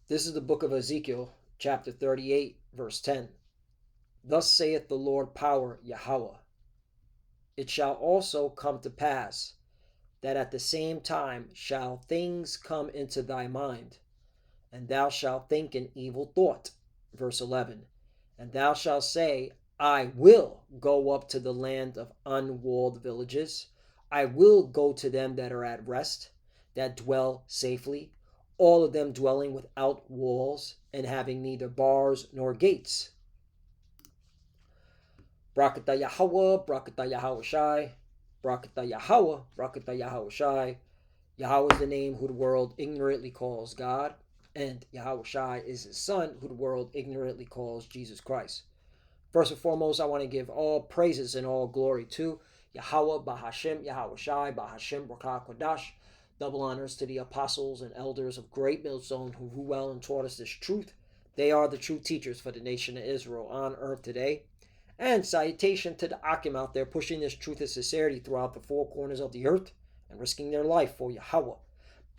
This is the book of Ezekiel, chapter 38, verse 10. Thus saith the Lord power, Yahweh. It shall also come to pass that at the same time shall things come into thy mind, and thou shalt think an evil thought. Verse 11. And thou shalt say, I will go up to the land of unwalled villages. I will go to them that are at rest, that dwell safely, all of them dwelling without walls, and having neither bars nor gates. Brakata Yahweh, Brakata Yahweh Shai, Brakata Yahweh, Brakata Yahweh Shai. Yahweh is the name who the world ignorantly calls God, and Yahweh Shai is his son, who the world ignorantly calls Jesus Christ. First and foremost, I want to give all praises and all glory to Yahweh, Bahashem, Yahweh Shai, Bahashem, Rakah Kodash. Double honors to the apostles and elders of Great Millstone who well and taught us this truth. They are the true teachers for the nation of Israel on earth today. And salutation to the Akim out there pushing this truth and sincerity throughout the four corners of the earth and risking their life for Yahweh,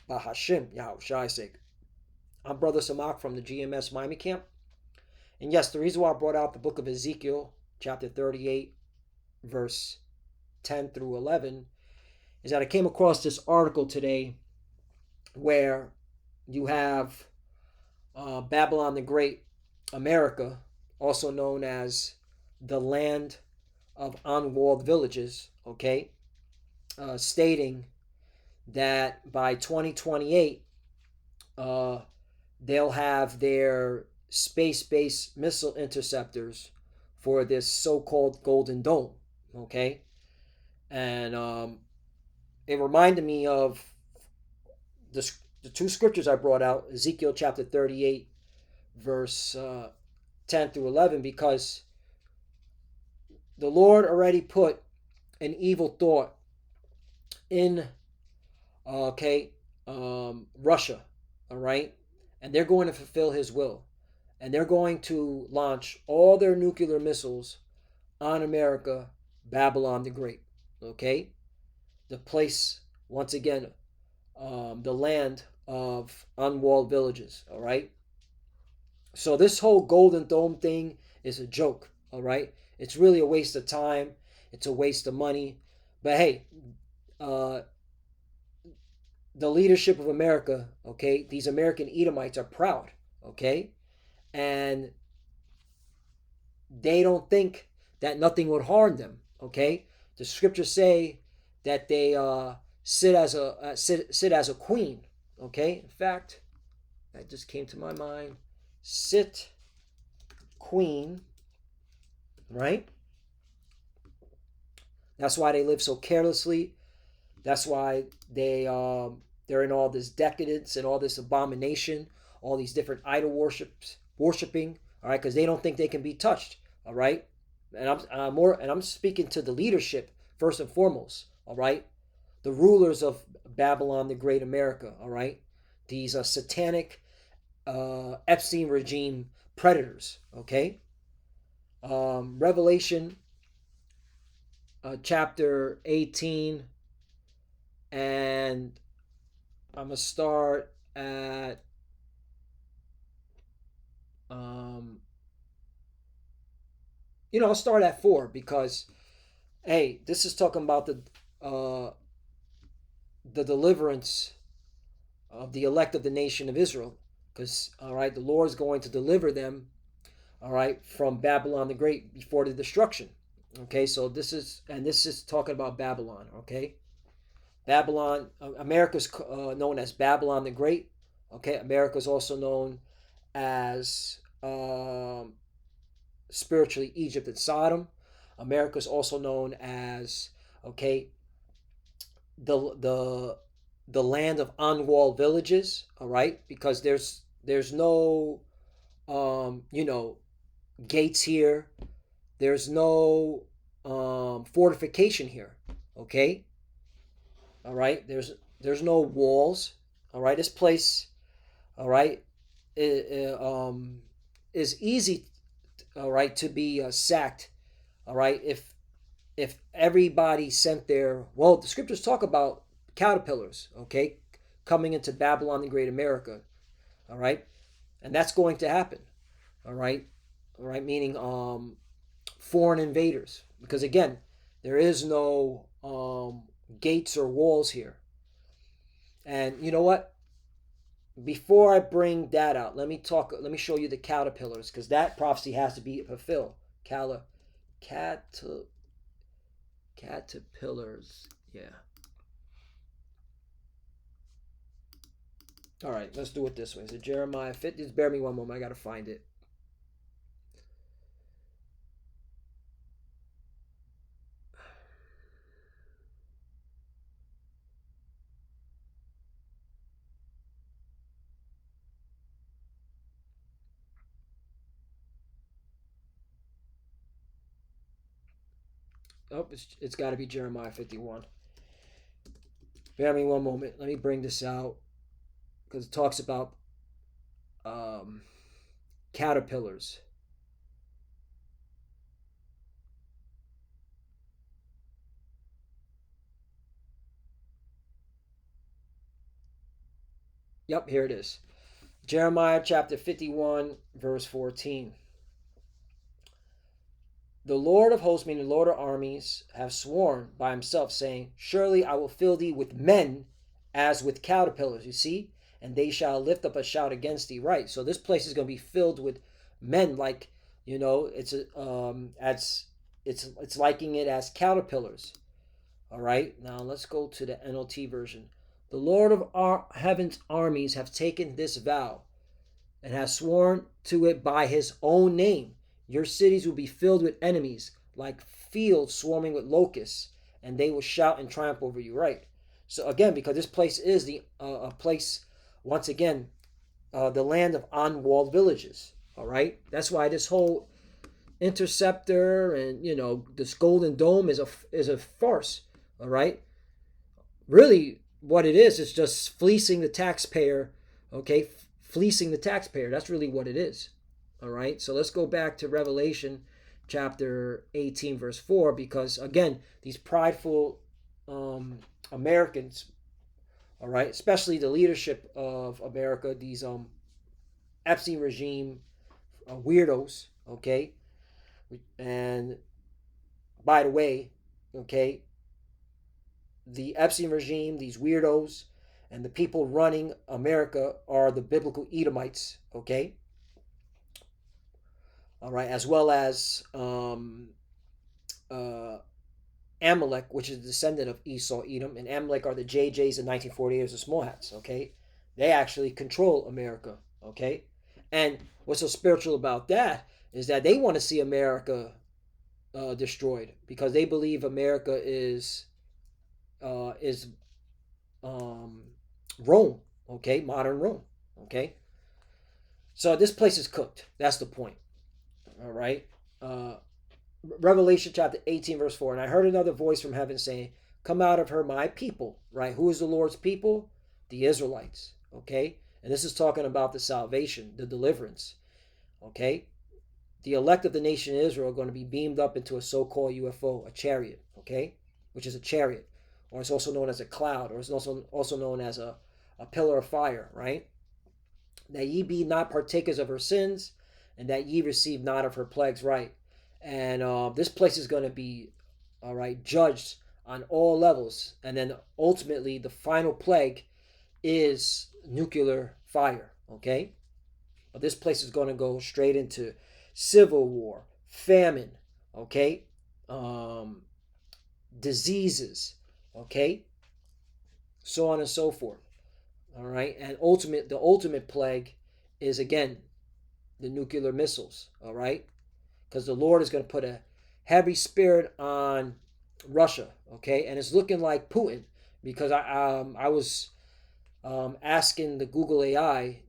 Bahashem, Yahweh Shai's sake. I'm Brother Samak from the GMS Miami camp. And yes, the reason why I brought out the book of Ezekiel, chapter 38, verse 10 through 11, is that I came across this article today where you have Babylon the Great, America, also known as the land of unwalled villages, okay, stating that by 2028, they'll have their space-based missile interceptors for this so-called Golden Dome, okay? And it reminded me of the two scriptures I brought out, Ezekiel chapter 38, verse 10 through 11, because the Lord already put an evil thought in, Russia, all right? And they're going to fulfill his will. And they're going to launch all their nuclear missiles on America, Babylon the Great, okay? The place, once again, the land of unwalled villages, all right? So this whole Golden Dome thing is a joke, all right? It's really a waste of time. It's a waste of money. But hey, the leadership of America, okay, these American Edomites are proud, okay? And they don't think that nothing would harm them, okay? The scriptures say that they sit as a queen, okay? In fact, that just came to my mind. Sit queen, right? That's why they live so carelessly. That's why they're in all this decadence and all this abomination, all these different idol worshiping, all right, because they don't think they can be touched, all right. And I'm speaking to the leadership first and foremost, all right, the rulers of Babylon the Great, America, all right, these satanic Epstein regime predators, okay. Revelation chapter 18, and I'm gonna start at I'll start at 4 because hey, this is talking about the deliverance of the elect of the nation of Israel, because all right, the Lord is going to deliver them, all right, from Babylon the Great before the destruction. Okay, so this is talking about Babylon. Okay, Babylon, America's known as Babylon the Great. Okay, America is also known as spiritually Egypt and Sodom. America is also known as the land of unwalled villages. All right, because there's no gates here. There's no fortification here. Okay, all right. There's no walls. All right, this place, all right, is easy, all right, to be sacked, all right, if everybody sent their, well, the scriptures talk about caterpillars, okay, coming into Babylon the Great, America, all right, and that's going to happen. All right, meaning foreign invaders, because again, there is no gates or walls here. And you know what? Before I bring that out, let me talk. Let me show you the caterpillars, because that prophecy has to be fulfilled. Cat, caterpillars. Yeah. All right, let's do it this way. Is it Jeremiah 50? Just bear me one moment. I got to find it. Oh, it's got to be Jeremiah 51. Bear me one moment. Let me bring this out because it talks about um, caterpillars. Yep, here it is. Jeremiah chapter 51, verse 14. The Lord of hosts, meaning the Lord of armies, have sworn by himself, saying, surely I will fill thee with men as with caterpillars. You see? And they shall lift up a shout against thee. Right. So this place is going to be filled with men, like, it's it's liking it as caterpillars. All right. Now let's go to the NLT version. The Lord of heaven's armies have taken this vow and has sworn to it by his own name. Your cities will be filled with enemies, like fields swarming with locusts, and they will shout and triumph over you. Right. So again, because this place is the a place, once again, the land of unwalled villages. All right. That's why this whole interceptor and this golden dome is a farce. All right. Really, what it is just fleecing the taxpayer. Okay, fleecing the taxpayer. That's really what it is. All right. So let's go back to Revelation chapter 18, verse 4, because again, these prideful Americans, all right, especially the leadership of America, these Epstein regime weirdos, okay, and by the way, okay, the Epstein regime, these weirdos, and the people running America are the biblical Edomites, okay? All right, as well as Amalek, which is a descendant of Esau, Edom, and Amalek are the JJs in 1948 as the Small Hats, okay? They actually control America, okay? And what's so spiritual about that is that they want to see America destroyed because they believe America is Rome, okay, modern Rome, okay. So this place is cooked. That's the point. All right. Revelation chapter 18, verse 4. And I heard another voice from heaven saying, come out of her, my people. Right. Who is the Lord's people? The Israelites. Okay. And this is talking about the salvation, the deliverance. Okay. The elect of the nation of Israel are going to be beamed up into a so-called UFO, a chariot. Okay. Which is a chariot. Or it's also known as a cloud. Or it's also known as a pillar of fire. Right. That ye be not partakers of her sins, and that ye receive not of her plagues. Right. And this place is going to be, all right, judged on all levels. And then ultimately, the final plague is nuclear fire. Okay. But this place is going to go straight into civil war, famine. Okay. Diseases. Okay. So on and so forth. All right. And the ultimate plague is, again, the nuclear missiles. All right. Because the Lord is going to put a heavy spirit on Russia. Okay. And it's looking like Putin, because I was asking the Google AI,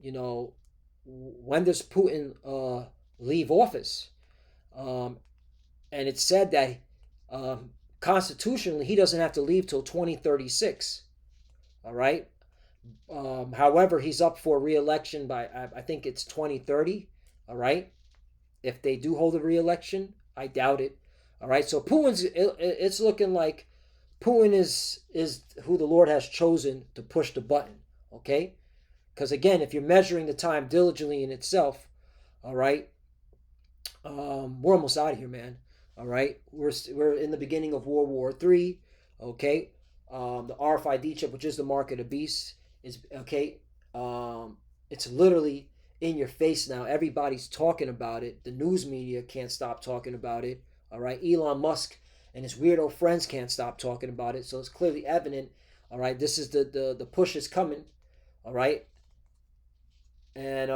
when does Putin leave office? And it said that constitutionally he doesn't have to leave till 2036. All right. However, he's up for re-election by, I think it's 2030. All right. If they do hold a re-election, I doubt it. All right. So it's looking like Putin is who the Lord has chosen to push the button. Okay. Because again, if you're measuring the time diligently in itself, all right, we're almost out of here, man. All right, we're in the beginning of World War III. Okay, the RFID chip, which is the mark of the beast, is okay. It's literally in your face now. Everybody's talking about it. The news media can't stop talking about it. All right, Elon Musk and his weirdo friends can't stop talking about it. So it's clearly evident. All right, this is the push is coming. All right, and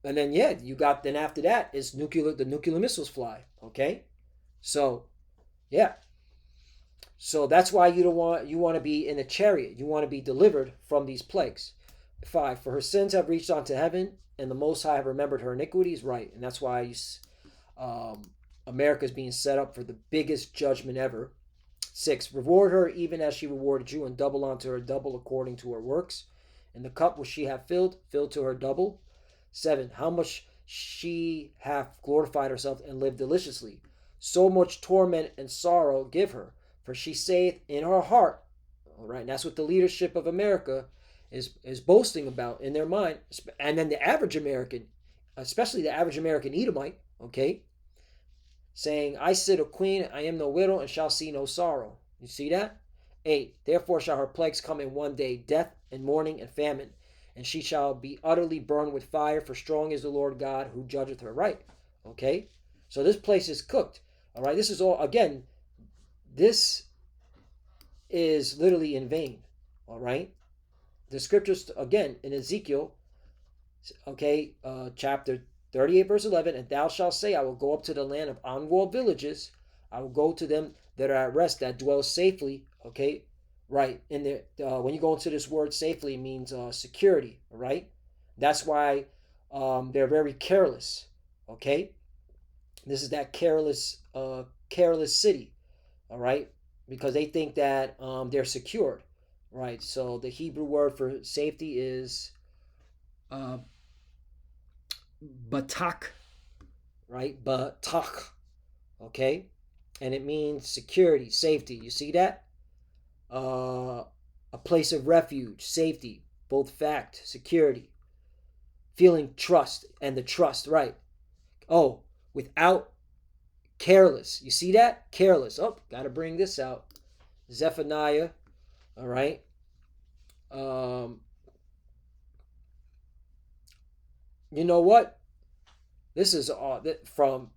and then yeah, you got then after that is the nuclear missiles fly. Okay, so yeah, so that's why you want to be in a chariot. You want to be delivered from these plagues. 5. For her sins have reached unto heaven, and the Most High have remembered her iniquities. Right, and that's why um, America is being set up for the biggest judgment ever. 6. Reward her even as she rewarded you, and double unto her double according to her works. And the cup which she hath filled, fill to her double. 7. How much she hath glorified herself and lived deliciously. So much torment and sorrow give her. For she saith in her heart, all right, and that's what the leadership of America is boasting about in their mind. And then the average American, especially the average American Edomite, okay, saying, I sit a queen, I am no widow, and shall see no sorrow. You see that? 8. Therefore shall her plagues come in one day, death and mourning and famine, and she shall be utterly burned with fire, for strong is the Lord God who judgeth her right. Okay? So this place is cooked. All right? This is all, again, this is literally in vain. All right? The scriptures, again, in Ezekiel, okay, chapter 38, verse 11, and thou shalt say, I will go up to the land of unwalled villages. I will go to them that are at rest, that dwell safely. Okay, right. In the when you go into this word safely, it means security. Right. That's why they're very careless. Okay, this is that careless city. All right, because they think that they're secured. Right. So the Hebrew word for safety is uh, batak, right? Batak, okay? And it means security, safety. You see that? A place of refuge, safety, both fact, security, feeling trust, and the trust, right? Oh, without careless. You see that? Careless. Oh, got to bring this out. Zephaniah, all right? Um, you know what? This is from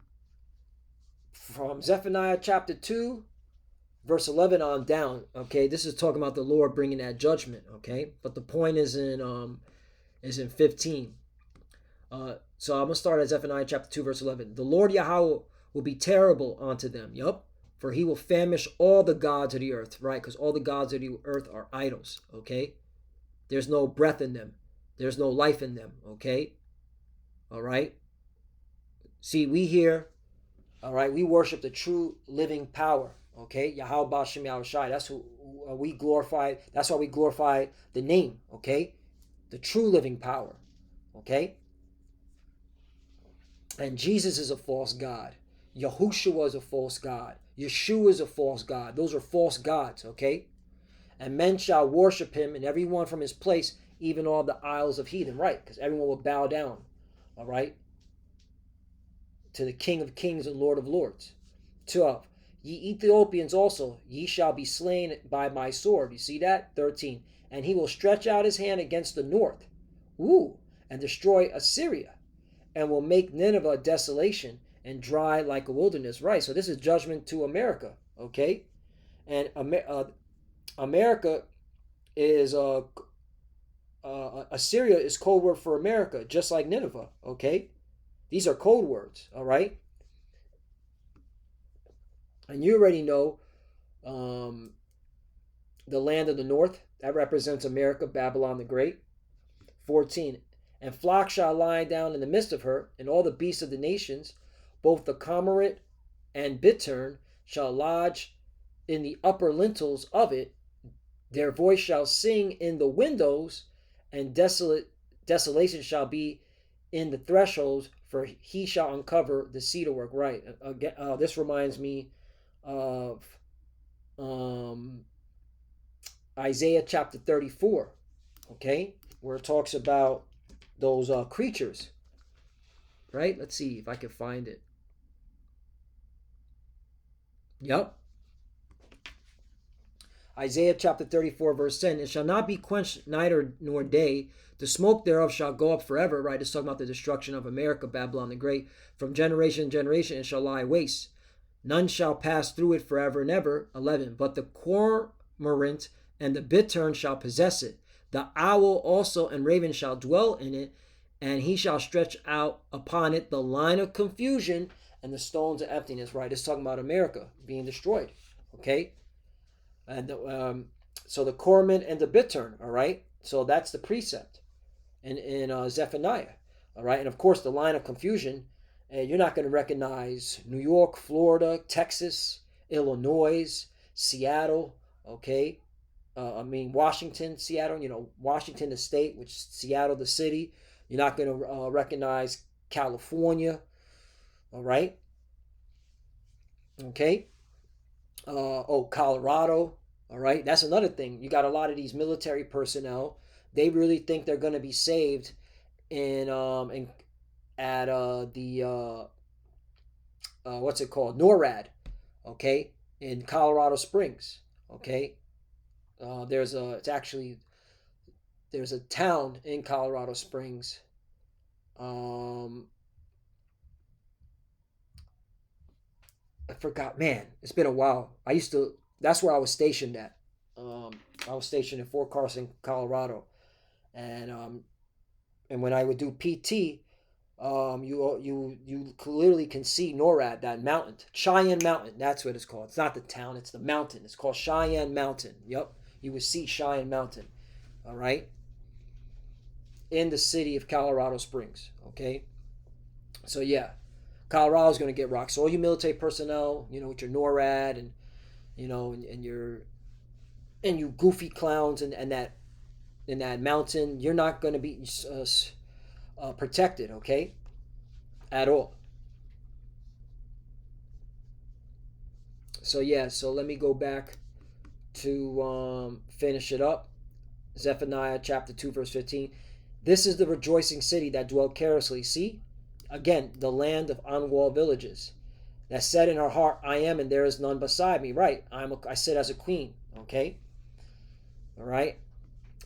Zephaniah chapter 2, verse 11 on down. Okay, this is talking about the Lord bringing that judgment. Okay, but the point is in 15. So I'm gonna start at Zephaniah chapter 2, verse 11. The Lord Yahweh will be terrible unto them. Yup. For he will famish all the gods of the earth, right? Because all the gods of the earth are idols. Okay, there's no breath in them. There's no life in them. Okay, all right. See, we here, all right, we worship the true living power. Okay, Yahweh Bashem Yahushai. That's who we glorify. That's why we glorify the name. Okay, the true living power. Okay, and Jesus is a false god. Yahushua is a false god. Yeshua is a false god. Those are false gods. Okay, and men shall worship him, and everyone from his place, even all the isles of heathen. Right, because everyone will bow down. All right, to the King of Kings and Lord of Lords. 12. Ye Ethiopians also, ye shall be slain by my sword. You see that? 13. And he will stretch out his hand against the north, and destroy Assyria, and will make Nineveh a desolation and dry like a wilderness. Right, so this is judgment to America, okay? And America is, Assyria is code word for America, just like Nineveh, okay? These are code words, all right? And you already know the land of the north, that represents America, Babylon the Great. 14. And flock shall lie down in the midst of her, and all the beasts of the nations, both the cormorant and bittern, shall lodge in the upper lintels of it. Their voice shall sing in the windows, and desolation shall be in the thresholds, for he shall uncover the cedar work. Right. This reminds me of Isaiah chapter 34. Okay. where it talks about those creatures, right? Let's see if I can find it. Yep. Isaiah chapter 34, verse 10. It shall not be quenched night nor day. The smoke thereof shall go up forever, right? It's talking about the destruction of America, Babylon the Great. From generation to generation it shall lie waste. None shall pass through it forever and ever. 11. But the cormorant and the bittern shall possess it. The owl also and raven shall dwell in it, and he shall stretch out upon it the line of confusion and the stones of emptiness, right? It's talking about America being destroyed, okay? And so the cormorant and the bittern, all right? So that's the precept in Zephaniah, all right? And of course, the line of confusion, you're not going to recognize New York, Florida, Texas, Illinois, Seattle, okay? Washington, Seattle, Washington the state, which is Seattle the city. You're not going to recognize California, all right? Okay? Colorado, all right? That's another thing. You got a lot of these military personnel. They really think they're going to be saved at the what's it called? NORAD, okay? In Colorado Springs, okay? There's a town in Colorado Springs. I forgot, man. It's been a while. That's where I was stationed at. I was stationed in Fort Carson, Colorado, and when I would do PT, you clearly can see NORAD, that mountain, Cheyenne Mountain. That's what it's called. It's not the town. It's the mountain. It's called Cheyenne Mountain. Yep, you would see Cheyenne Mountain. All right, in the city of Colorado Springs. Okay, so yeah, Colorado's going to get rocked. So all you military personnel, with your NORAD and and you goofy clowns and that in that mountain, you're not going to be protected, okay, at all. So yeah, so let me go back to finish it up. Zephaniah chapter 2, verse 15. This is the rejoicing city that dwelt carelessly. See, again, the land of unwalled villages, that said in her heart, I am, and there is none beside me. Right, I sit as a queen. Okay, all right.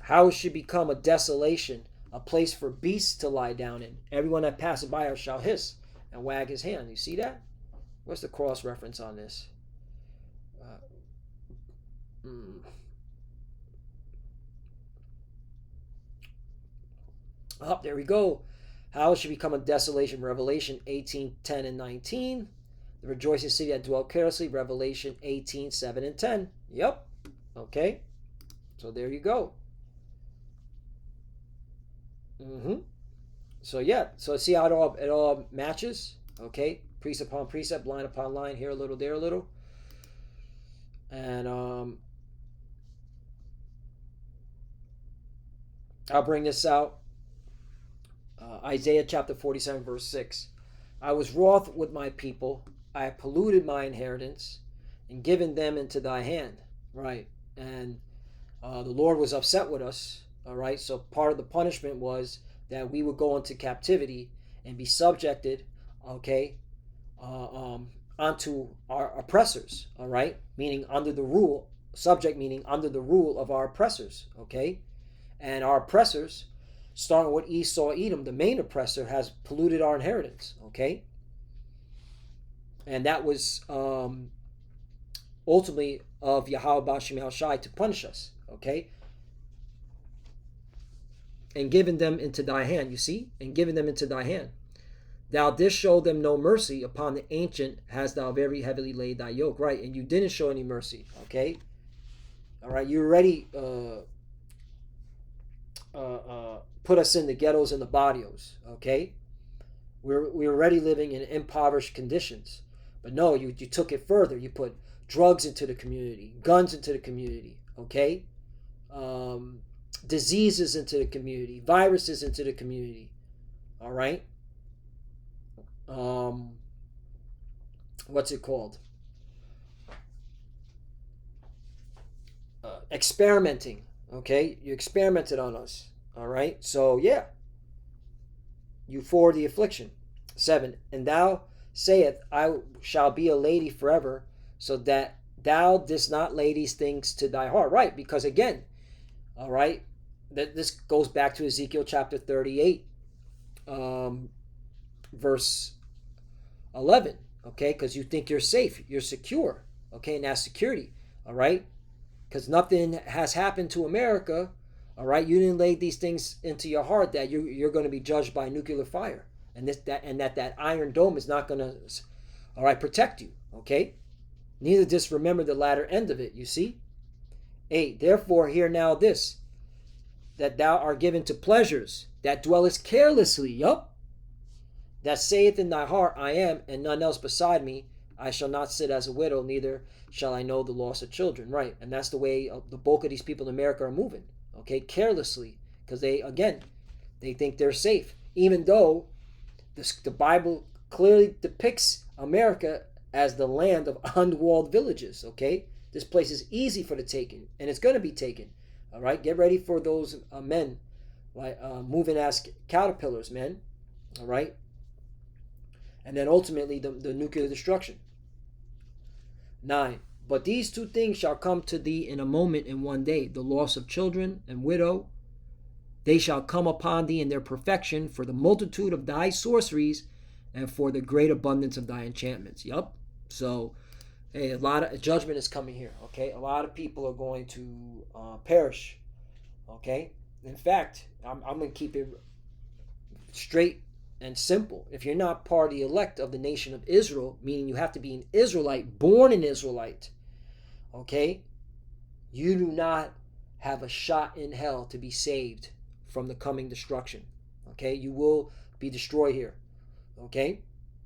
How it should become a desolation, a place for beasts to lie down in. Everyone that passes by her shall hiss and wag his hand. You see that? What's the cross reference on this? Oh, there we go. How it should become a desolation. Revelation 18:10 and 19. The rejoicing city that dwelt carelessly. Revelation 18:7 and 10. Yep. Okay. So there you go. So yeah. So see how it all matches. Okay. Precept upon precept, line upon line. Here a little, there a little. And I'll bring this out. Isaiah chapter 47, verse 6. I was wroth with my people. I have polluted my inheritance and given them into thy hand. Right. And the Lord was upset with us. All right. So part of the punishment was that we would go into captivity and be subjected, okay, onto our oppressors. All right. Meaning under the rule, subject meaning under the rule of our oppressors. Okay. And our oppressors, starting with Esau, Edom, the main oppressor, has polluted our inheritance, okay? And that was ultimately of Yahweh Bashim Shai to punish us, okay? And given them into thy hand, you see? And given them into thy hand. Thou didst show them no mercy. Upon the ancient hast thou very heavily laid thy yoke, right? And you didn't show any mercy, okay? All right, you already put us in the ghettos and the barrios, okay? We're already living in impoverished conditions. But no, you took it further. You put drugs into the community, guns into the community, okay? Diseases into the community, viruses into the community, all right? What's it called? Experimenting, okay? You experimented on us, All right. So yeah, you forward the affliction. 7. And thou sayest, I shall be a lady forever, so that thou didst not lay these things to thy heart. Right, because again, all right, this goes back to Ezekiel chapter 38, verse 11. Okay, because you think you're safe, you're secure. Okay, and that's security. All right, because nothing has happened to America. All right, you didn't lay these things into your heart that you're going to be judged by nuclear fire, and that Iron Dome is not going to, all right, protect you. Okay, neither just remember the latter end of it. You see. 8. Therefore hear now this, that thou art given to pleasures, that dwellest carelessly. Yup. That saith in thy heart, I am, and none else beside me. I shall not sit as a widow, neither shall I know the loss of children. Right, and that's the way the bulk of these people in America are moving. Okay, carelessly, because they think they're safe, even though the Bible clearly depicts America as the land of unwalled villages. Okay, this place is easy for the taking, and it's going to be taken. All right, get ready for those men, like moving as caterpillars, men. All right, and then ultimately the nuclear destruction. 9. But these two things shall come to thee in a moment, in one day, the loss of children and widow. They shall come upon thee in their perfection, for the multitude of thy sorceries and for the great abundance of thy enchantments. Yup. So, hey, a lot of judgment is coming here. Okay, a lot of people are going to perish. Okay, in fact, I'm going to keep it straight and simple. If you're not part of the elect of the nation of Israel, meaning you have to be an Israelite, born an Israelite, okay, you do not have a shot in hell to be saved from the coming destruction. Okay, you will be destroyed here. Okay,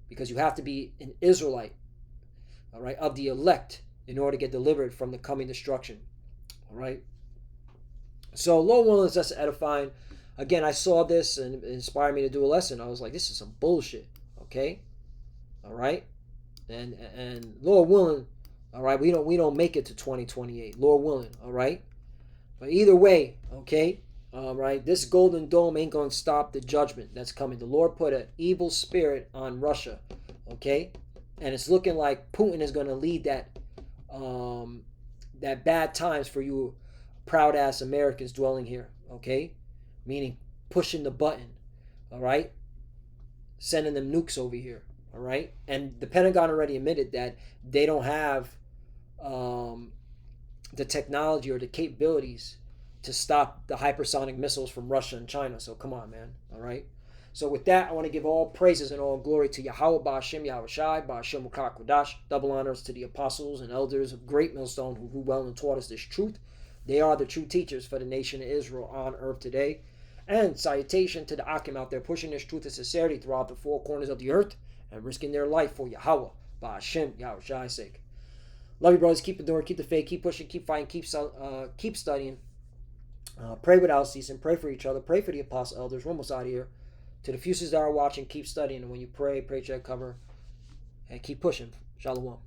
because you have to be an Israelite, all right, of the elect in order to get delivered from the coming destruction. All right. So, Lord willing, is just edifying. Again, I saw this and it inspired me to do a lesson. I was like, this is some bullshit. Okay, all right, and Lord willing, all right, we don't make it to 2028. Lord willing, all right. But either way, okay, all right, this golden dome ain't gonna stop the judgment that's coming. The Lord put an evil spirit on Russia, okay, and it's looking like Putin is gonna lead that bad times for you proud ass Americans dwelling here, okay, meaning pushing the button, all right, sending them nukes over here, all right, and the Pentagon already admitted that they don't have the technology or the capabilities to stop the hypersonic missiles from Russia and China. So come on, man. All right. So with that, I want to give all praises and all glory to Yahweh, Ba'ashem, Yahweh Shai, Ba'ashem Ukak Kodash. Double honors to the apostles and elders of Great Millstone who well and taught us this truth. They are the true teachers for the nation of Israel on earth today. And salutation to the Akim out there pushing this truth and sincerity throughout the four corners of the earth and risking their life for Yahweh, Ba'ashem, Yahweh Shai's sake. Love you, brothers. Keep enduring, keep the faith, keep pushing, keep fighting, keep studying. Pray without ceasing. Pray for each other. Pray for the apostle elders. We're almost out of here. To the fuses that are watching, keep studying. And when you pray, check, cover, and keep pushing. Shalom.